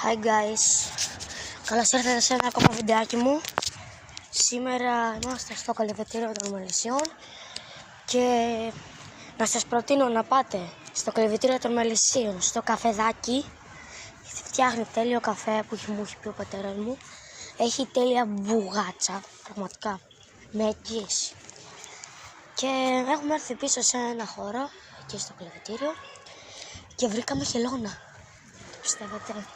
Hi guys, καλώς ήρθατε σε ένα ακόμα βιντεάκι μου. Σήμερα είμαστε στο κολυβητήριο των Μελισσιών και να σας προτείνω να πάτε στο κολυβητήριο των Μελισσίων, στο καφεδάκι. Φτιάχνει τέλειο καφέ που μου έχει πει ο πατέρας μου. Έχει τέλεια μπουγάτσα, πραγματικά, με εγγύηση. Και έχουμε έρθει πίσω σε ένα χώρο, εκεί στο κολυβητήριο, και βρήκαμε χελώνα. Το πιστεύετε?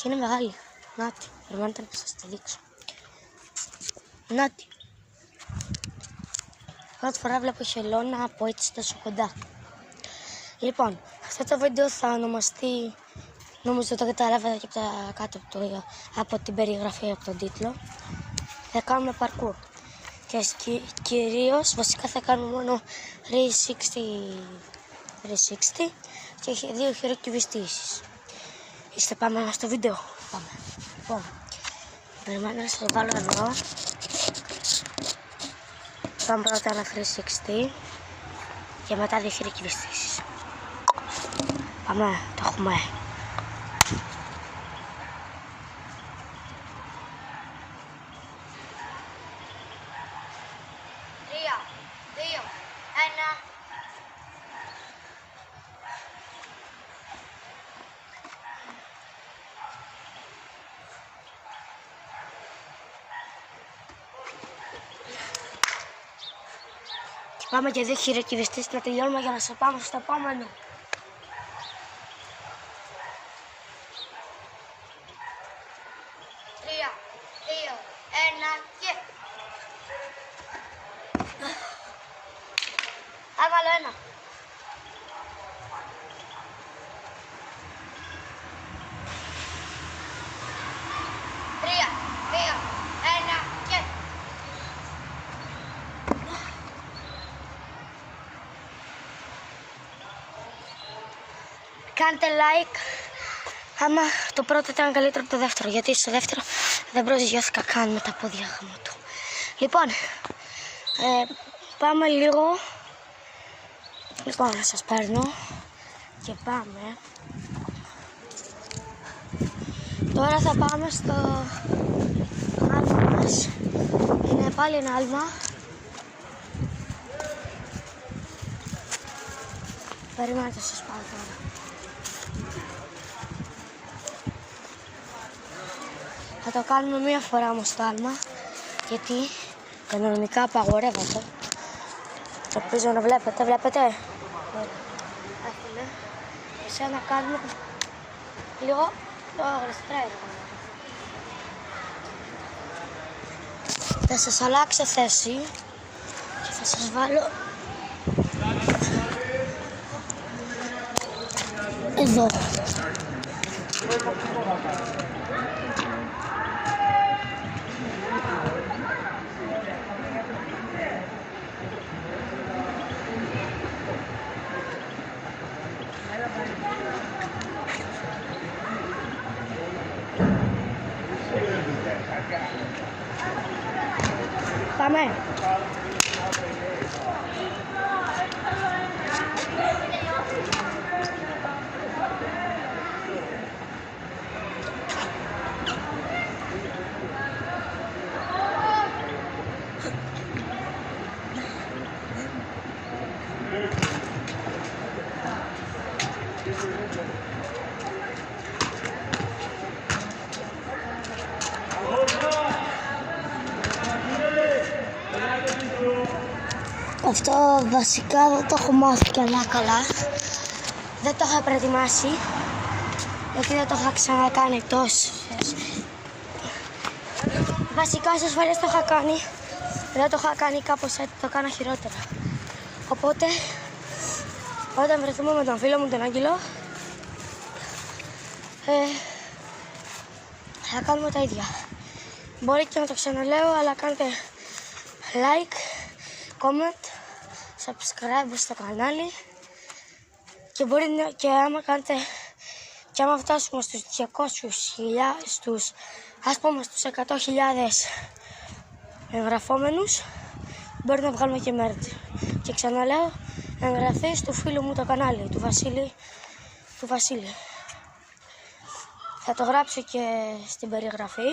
Και είναι μεγάλη. Νάτι, περιμένετε να σας τη δείξω. Νάτι. Πρώτη φορά βλέπω χελώνα από έτσι τόσο κοντά. Λοιπόν, αυτό το βίντεο θα ονομαστεί, νομίζω το καταλάβατε και από τα κάτω από την περιγραφή, από τον τίτλο. Θα κάνουμε parkour. Και κυρίως, βασικά θα κάνουμε μόνο 360 και έχει 2 χειροκυβιστήσεις. Είστε, πάμε στο βίντεο. Πάμε. Λοιπόν, περιμένετε να σας το βάλω εδώ. Πάμε πρώτα ένα 360 και μετά 2 χειροκυβιστήσεις. Πάμε, το έχουμε. Τρία, 2, 1. Πάμε και 2 χειροκυβιστήσεις να τελειώνουμε για να σε πάμε στο επόμενο. Τρία, 2, 1 και... Άβαλω ένα. Τρία, 2, 1 και... Κάντε like άμα το πρώτο ήταν καλύτερο από το δεύτερο, γιατί στο δεύτερο δεν προσγειώθηκα καν με τα πόδια του. Λοιπόν, πάμε λίγο. Λοιπόν, να σας παίρνω και πάμε. Τώρα θα πάμε στο άλμα μας. Είναι πάλι ένα άλμα. Περιμένετε, σας πάω τώρα. Θα το κάνουμε μία φορά όμως το άλμα, γιατί κανονικά απαγορεύεται. Ελπίζω να βλέπετε, βλέπετε. Άχιλε. Εσένα κάνουμε λίγο το αγραστρέι. Θα σας αλλάξω θέση και θα σας βάλω εδώ. Πάμε. Αυτό βασικά δεν το έχω μάθει καλά. Δεν το είχα προετοιμάσει, γιατί δεν το είχα ξανακάνει τόσες. Βασικά στις φορές το είχα κάνει, δεν το είχα κάνει κάπως έτσι, το κάνα χειρότερα. Οπότε, όταν βρεθούμε με τον φίλο μου τον Άγγελο, θα κάνουμε τα ίδια. Μπορεί και να το ξαναλέω, αλλά κάντε like, comment, subscribe στο κανάλι και μπορεί και άμα φτάσουμε στους 200.000, ας πούμε στους 100.000 εγγραφόμενους, μπορεί να βγάλουμε και merch. Και ξαναλέω, εγγραφή στο φίλου μου το κανάλι, του Βασίλη. Θα το γράψω και στην περιγραφή.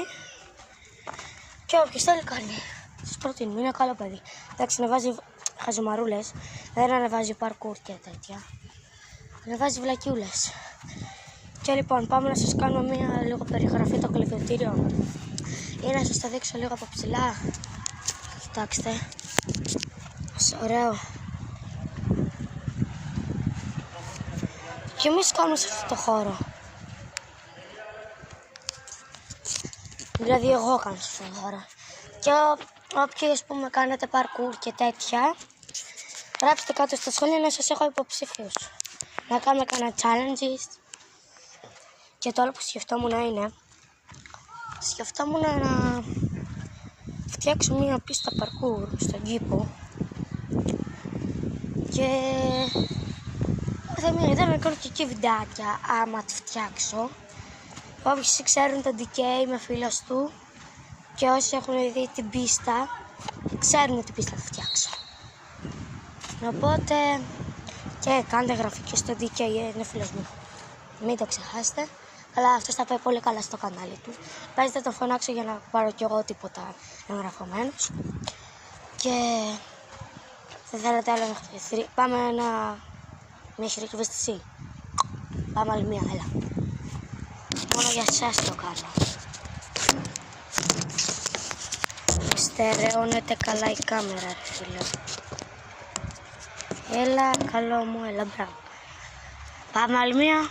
Και όποιος θέλει κάνει. Σας προτείνω, είναι καλό παιδί. Εντάξει, ανεβάζει χαζομαρούλες, δεν ανεβάζει παρκούρ και τέτοια. Ανεβάζει βλακιούλες. Και λοιπόν, πάμε να σας κάνω μία λίγο περιγραφή το κλειδωτήριο. Ή να σας το δείξω λίγο από ψηλά. Κοιτάξτε. Ωραίο. Και εμείς κάνουμε σε αυτό το χώρο. Δηλαδή εγώ κάνω σε αυτό το χώρο. Και όποιοι ας πούμε κάνετε παρκούρ και τέτοια, γράψτε κάτω στα σχόλια να σας έχω υποψήφιους. Να κάνουμε κανένα challenges. Και το άλλο που σκεφτόμουν είναι, να φτιάξω μία πίστα παρκούρ στον κήπο. Και δεν να κάνω και εκεί βιντεάκια άμα τη φτιάξω. Όποιοι ξέρουν τον DK, είμαι φίλος του. Και όσοι έχουν δει την πίστα, ξέρουν την πίστα θα φτιάξω. Οπότε και κάντε εγγραφή και στο DK, είναι φίλος μου. Μην το ξεχάσετε. Αλλά αυτός θα πάει πολύ καλά στο κανάλι του. Παίζετε τον φωνάξω για να πάρω κι εγώ τίποτα εγγραφωμένος. Και δεν θέλετε άλλο να πάμε μια χειρική βεστησή. Πάμε άλλη μία, έλα. Μόνο για εσάς το κάνω. Στερεώνεται καλά η κάμερα, ρε φίλε. Έλα, καλό μου, έλα, μπράβο. Πάμε άλλη μία.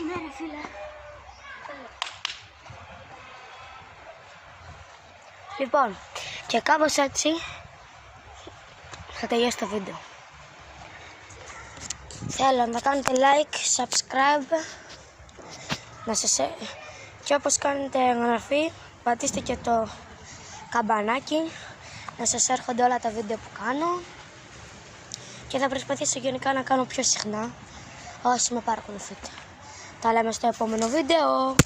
Ναι ρε φίλε. Λοιπόν, και κάπως έτσι θα τελειώσει το βίντεο. Θέλω να κάνετε like, subscribe, και όπως κάνετε εγγραφή, πατήστε και το καμπανάκι, να σας έρχονται όλα τα βίντεο που κάνω. Και θα προσπαθήσω γενικά να κάνω πιο συχνά, όσοι με παρακολουθείτε. Τα λέμε στο επόμενο βίντεο.